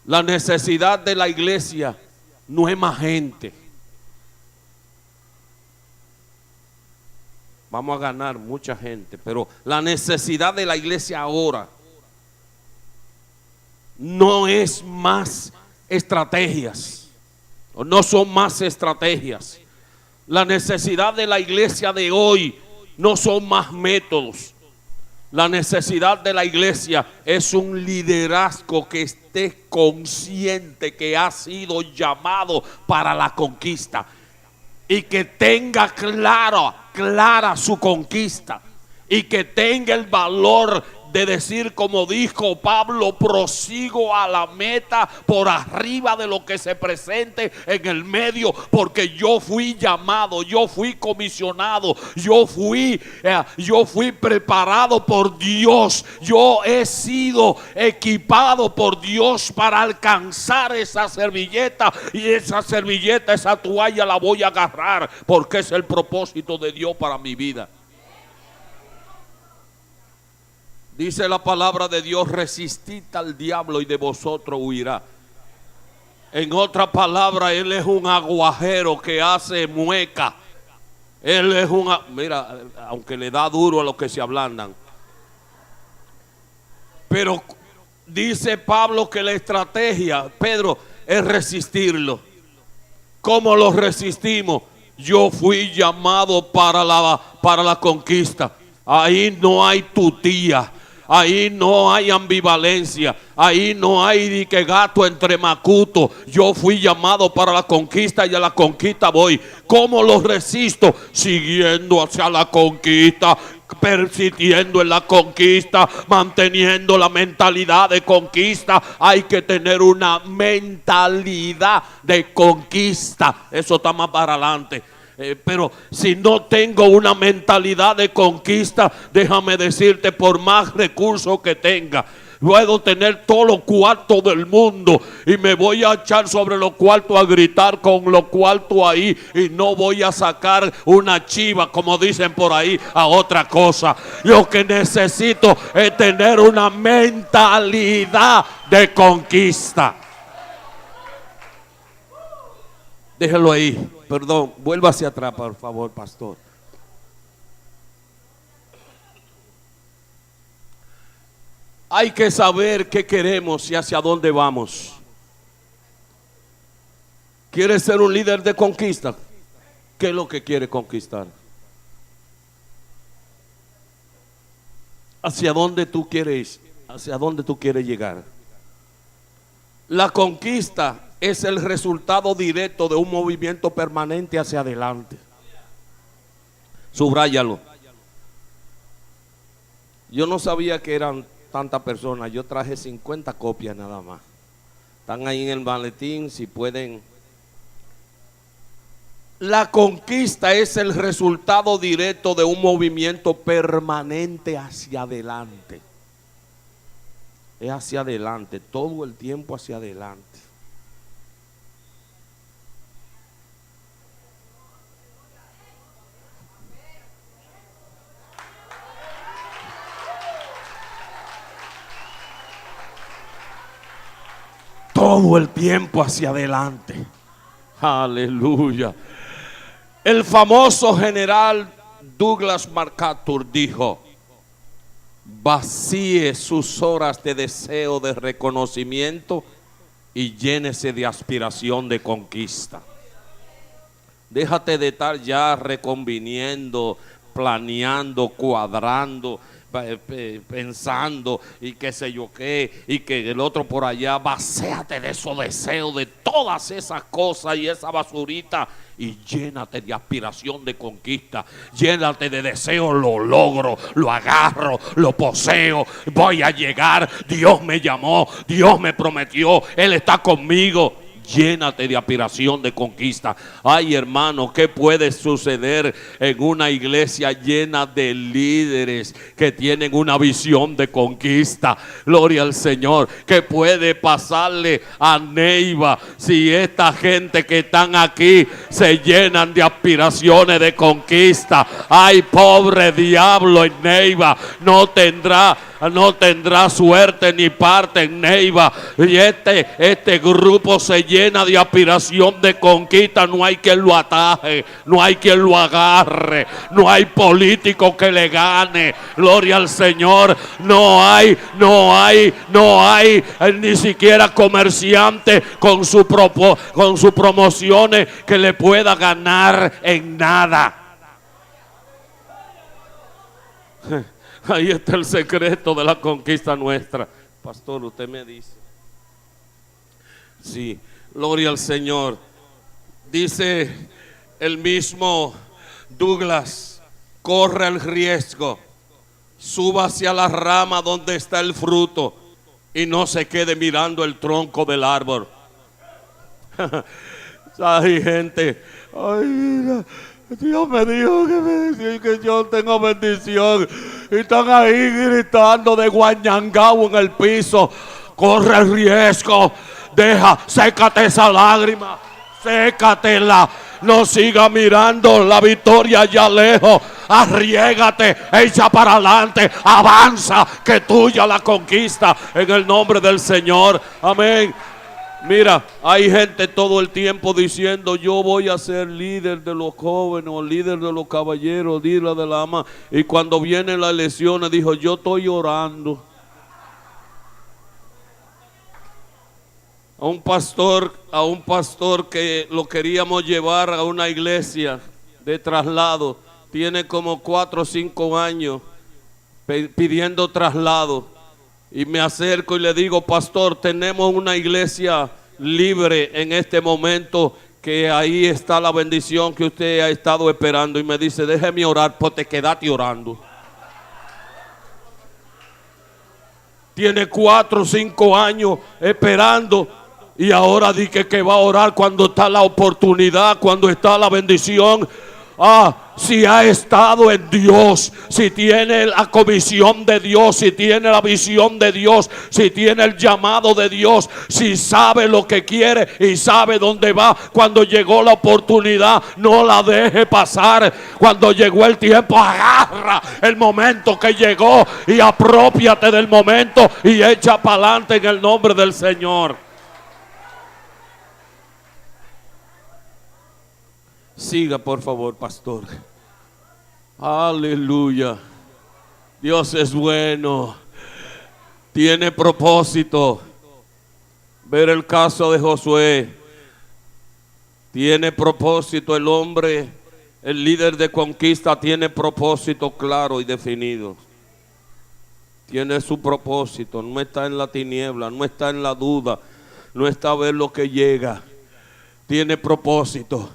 S1: La necesidad de la iglesia no es más gente. Vamos a ganar mucha gente, pero la necesidad de la iglesia ahora no es más estrategias, o no son más estrategias. La necesidad de la iglesia de hoy no son más métodos. La necesidad de la iglesia es un liderazgo que esté consciente que ha sido llamado para la conquista, y que tenga clara su conquista, y que tenga el valor de decir, como dijo Pablo, prosigo a la meta por arriba de lo que se presente en el medio, porque yo fui llamado, yo fui comisionado, yo fui preparado por Dios, yo he sido equipado por Dios para alcanzar esa servilleta, y esa servilleta, esa toalla la voy a agarrar, porque es el propósito de Dios para mi vida. Dice la palabra de Dios, resistid al diablo y de vosotros huirá. En otra palabra, él es un aguajero que hace mueca. Él es mira, aunque le da duro a los que se ablandan. Pero dice Pablo que la estrategia, Pedro, es resistirlo. ¿Cómo lo resistimos? Yo fui llamado para la conquista. Ahí no hay tutía. Ahí no hay ambivalencia, ahí no hay ni que gato entre macuto. Yo fui llamado para la conquista, y a la conquista voy. ¿Cómo lo resisto? Siguiendo hacia la conquista, persistiendo en la conquista, manteniendo la mentalidad de conquista. Hay que tener una mentalidad de conquista. Eso está más para adelante. Pero si no tengo una mentalidad de conquista, déjame decirte, por más recursos que tenga, puedo tener todos los cuartos del mundo y me voy a echar sobre los cuartos a gritar con los cuartos ahí y no voy a sacar una chiva, como dicen por ahí, a otra cosa. Lo que necesito es tener una mentalidad de conquista. Déjelo ahí, perdón, vuelva hacia atrás, por favor, pastor. Hay que saber qué queremos y hacia dónde vamos. ¿Quieres ser un líder de conquista? ¿Qué es lo que quiere conquistar? ¿Hacia dónde tú quieres? ¿Hacia dónde tú quieres llegar? La conquista es el resultado directo de un movimiento permanente hacia adelante. Subráyalo. Yo no sabía que eran tantas personas. Yo traje 50 copias nada más. Están ahí en el maletín, si pueden. La conquista es el resultado directo de un movimiento permanente hacia adelante. Es hacia adelante, todo el tiempo hacia adelante. Todo el tiempo hacia adelante. Aleluya. El famoso general Douglas MacArthur dijo: vacíe sus horas de deseo de reconocimiento y llénese de aspiración de conquista. Déjate de estar ya reconviniendo, planeando, cuadrando, pensando y qué sé yo qué, y que el otro por allá. Vacéate de esos deseos, de todas esas cosas y esa basurita, y llénate de aspiración de conquista. Llénate de deseo, lo logro, lo agarro, lo poseo, voy a llegar. Dios me llamó, Dios me prometió, Él está conmigo. Llénate de aspiración de conquista. Ay, hermano, ¿qué puede suceder en una iglesia llena de líderes que tienen una visión de conquista? Gloria al Señor. ¿Qué puede pasarle a Neiva si esta gente que están aquí se llenan de aspiraciones de conquista? Ay, pobre diablo en Neiva, no tendrá suerte ni parte en Neiva. Y este grupo se llena de aspiración de conquista. No hay quien lo ataje, no hay quien lo agarre, no hay político que le gane. Gloria al Señor. No hay ni siquiera comerciante con sus promociones que le pueda ganar en nada. Ahí está el secreto de la conquista nuestra. Pastor, usted me dice. Sí, gloria al Señor. Dice el mismo Douglas: corre el riesgo, suba hacia la rama donde está el fruto y no se quede mirando el tronco del árbol. Hay gente, ay, mira, Dios me dijo que yo tengo bendición, y están ahí gritando de guañangao en el piso. Corre el riesgo, sécate esa lágrima, sécatela. No siga mirando la victoria allá lejos. Arriégate, echa para adelante, avanza, que tuya la conquista en el nombre del Señor. Amén. Mira, hay gente todo el tiempo diciendo: yo voy a ser líder de los jóvenes, o líder de los caballeros, líder de la ama. Y cuando vienen las elecciones, dijo: yo estoy orando. A un pastor que lo queríamos llevar a una iglesia de traslado, tiene como 4 o 5 años pidiendo traslado. Y me acerco y le digo: pastor, tenemos una iglesia libre en este momento, que ahí está la bendición que usted ha estado esperando. Y me dice: déjeme orar, pues te quedaste orando. Tiene 4 o 5 años esperando, y ahora dice que va a orar cuando está la oportunidad, cuando está la bendición. si ha estado en Dios, si tiene la comisión de Dios, si tiene la visión de Dios, si tiene el llamado de Dios, si sabe lo que quiere y sabe dónde va. Cuando llegó la oportunidad, no la deje pasar. Cuando llegó el tiempo, agarra el momento que llegó y apropiate del momento y echa para adelante en el nombre del Señor. Siga, por favor, pastor. Aleluya. Dios es bueno. Tiene propósito. Ver el caso de Josué. Tiene propósito el hombre. El líder de conquista tiene propósito claro y definido. Tiene su propósito. No está en la tiniebla. No está en la duda. No está a ver lo que llega. Tiene propósito.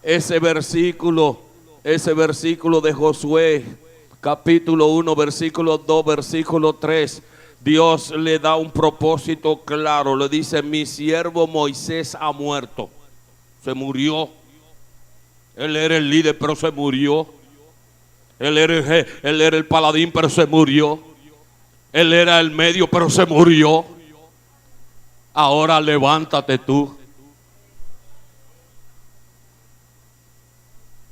S1: Ese versículo de Josué, capítulo 1, versículo 2, versículo 3, Dios le da un propósito claro. Le dice: mi siervo Moisés ha muerto. Se murió. Él era el líder, pero se murió. Él era el paladín, pero se murió. Él era el medio, pero se murió. Ahora levántate tú.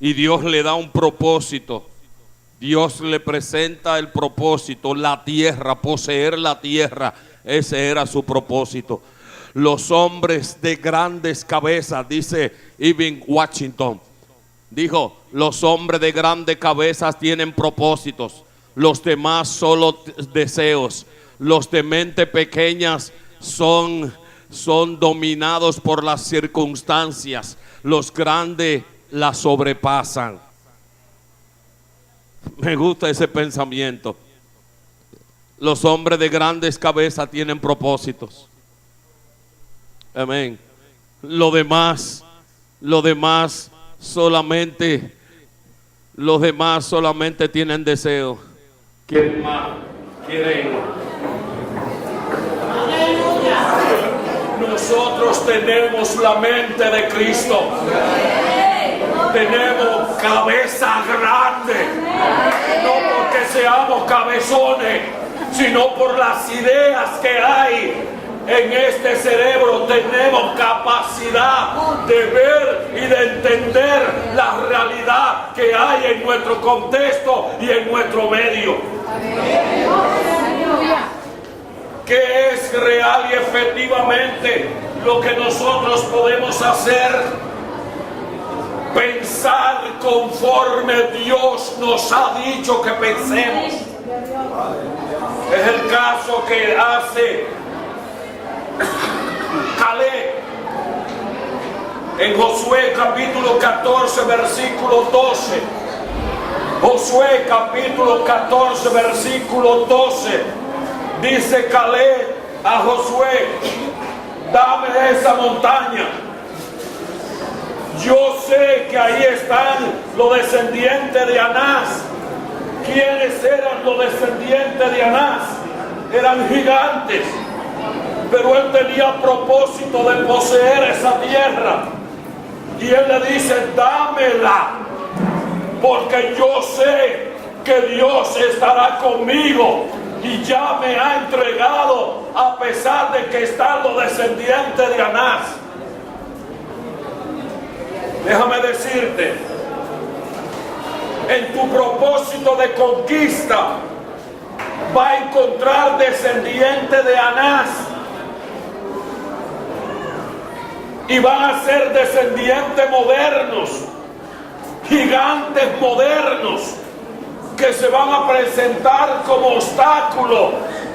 S1: Y Dios le da un propósito. Dios le presenta el propósito, la tierra, poseer la tierra. Ese era su propósito. Los hombres de grandes cabezas, dice Irving Washington, dijo: los hombres de grandes cabezas tienen propósitos, los demás solo deseos. Los de mente pequeñas son dominados por las circunstancias. Los grandes la sobrepasan. Me gusta ese pensamiento. Los hombres de grandes cabezas tienen propósitos. Amén. Lo demás solamente tienen deseo. ¿Quieren más? ¿Quieren? Nosotros tenemos la mente de Cristo. Tenemos cabeza grande, no porque seamos cabezones, sino por las ideas que hay en este cerebro. Tenemos capacidad de ver y de entender la realidad que hay en nuestro contexto y en nuestro medio. ¿Qué es real y efectivamente lo que nosotros podemos hacer? Pensar conforme Dios nos ha dicho que pensemos. Es el caso que hace Caleb en Josué capítulo 14 versículo 12. Josué capítulo 14 versículo 12. Dice Caleb a Josué: dame esa montaña. Yo sé que ahí están los descendientes de Anás. ¿Quiénes eran los descendientes de Anás? Eran gigantes. Pero él tenía propósito de poseer esa tierra. Y él le dice: dámela, porque yo sé que Dios estará conmigo y ya me ha entregado, a pesar de que están los descendientes de Anás. Déjame decirte, en tu propósito de conquista va a encontrar descendientes de Anás y van a ser descendientes modernos, gigantes modernos, que se van a presentar como obstáculo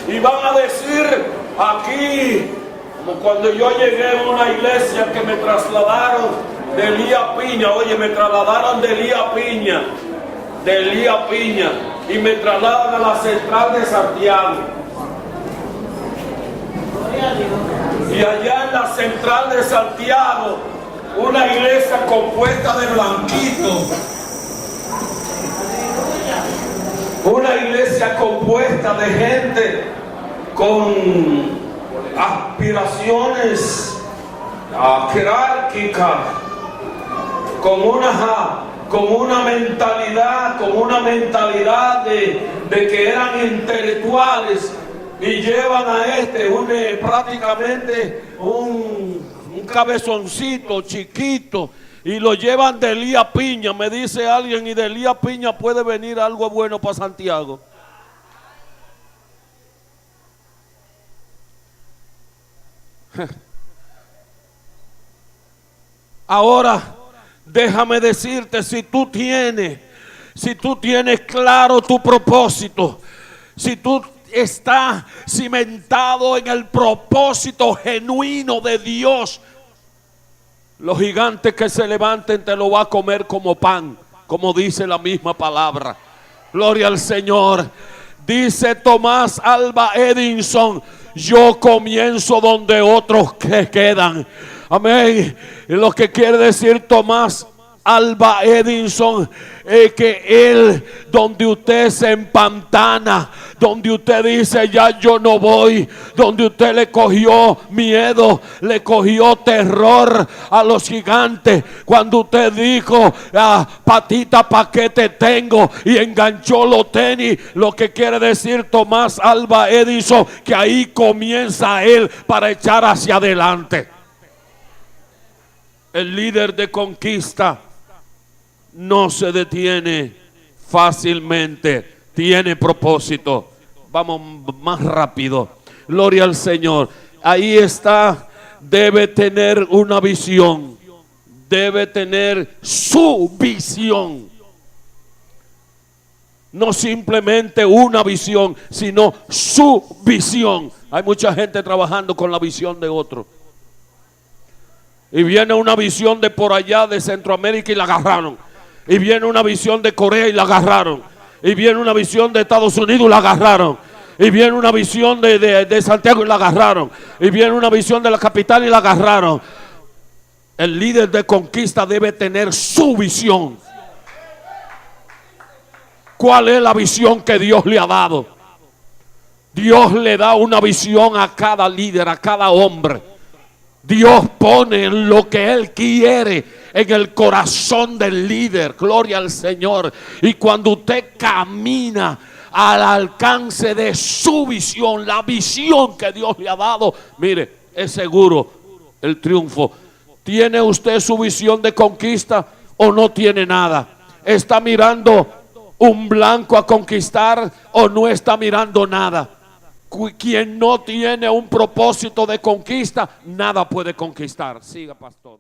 S1: y van a decir: aquí, como cuando yo llegué a una iglesia que me trasladaron de Elías Piña. Oye, me trasladaron de Elías Piña, y me trasladan a la central de Santiago. Y allá en la central de Santiago, una iglesia compuesta de blanquitos, una iglesia compuesta de gente con aspiraciones jerárquicas, con unas con una mentalidad de que eran intelectuales, y llevan a prácticamente un cabezoncito chiquito, y lo llevan de Elías Piña. Me dice alguien, y de Elías Piña puede venir algo bueno para Santiago. Ahora, déjame decirte, si tú tienes claro tu propósito, si tú estás cimentado en el propósito genuino de Dios, los gigantes que se levanten te lo va a comer como pan, como dice la misma palabra. Gloria al Señor. Dice Tomás Alva Edison: yo comienzo donde otros quedan. Amén. Y lo que quiere decir Tomás Alva Edison es que él, donde usted se empantana, donde usted dice ya yo no voy, donde usted le cogió miedo, le cogió terror a los gigantes, cuando usted dijo patita pa' qué te tengo, y enganchó los tenis, lo que quiere decir Tomás Alva Edison, que ahí comienza él para echar hacia adelante. El líder de conquista no se detiene fácilmente, tiene propósito. Vamos más rápido. Gloria al Señor. Ahí está. Debe tener una visión. Debe tener su visión. No simplemente una visión, sino su visión. Hay mucha gente trabajando con la visión de otro. Y viene una visión de por allá de Centroamérica y la agarraron. Y viene una visión de Corea y la agarraron. Y viene una visión de Estados Unidos y la agarraron. Y viene una visión de Santiago y la agarraron. Y viene una visión de la capital y la agarraron. El líder de conquista debe tener su visión. ¿Cuál es la visión que Dios le ha dado? Dios le da una visión a cada líder, a cada hombre. Dios pone lo que Él quiere en el corazón del líder. Gloria al Señor. Y cuando usted camina al alcance de su visión, la visión que Dios le ha dado, mire, es seguro el triunfo. ¿Tiene usted su visión de conquista o no tiene nada? ¿Está mirando un blanco a conquistar o no está mirando nada? Quien no tiene un propósito de conquista, nada puede conquistar. Siga, pastor.